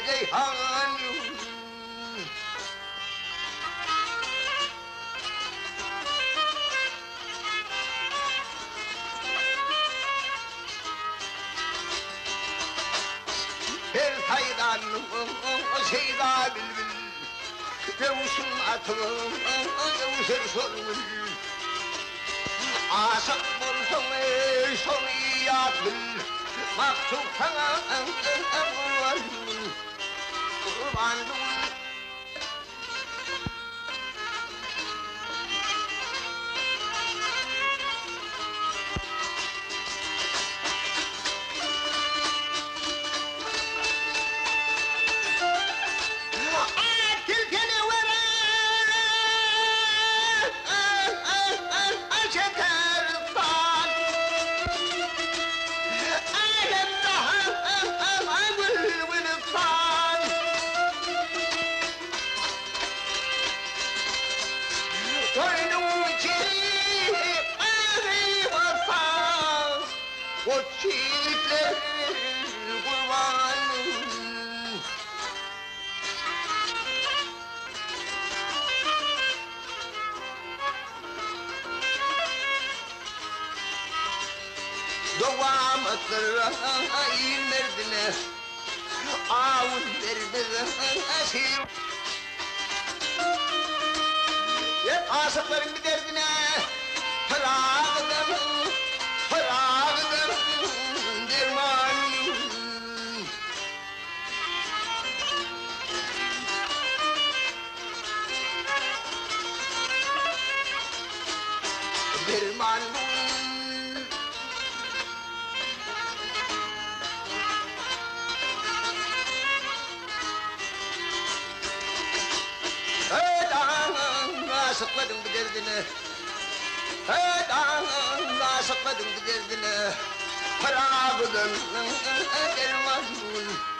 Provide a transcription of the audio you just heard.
reyhanım. Her saydan şeyda bülbül, revuşun atım, revuşur sorgül. Aşık bulsun sonu yatıl, maksut sana kurbanım. O çiğitler kurbanım. Doğam akırayım merdine, ağız vermez esir. Hep aşıkların bir derdine, fırağıdır, fırağıdır dermanım. Dermanım. Aşıkladım bu derdine, aşıkladım bu derdine, harabıdır dermanım.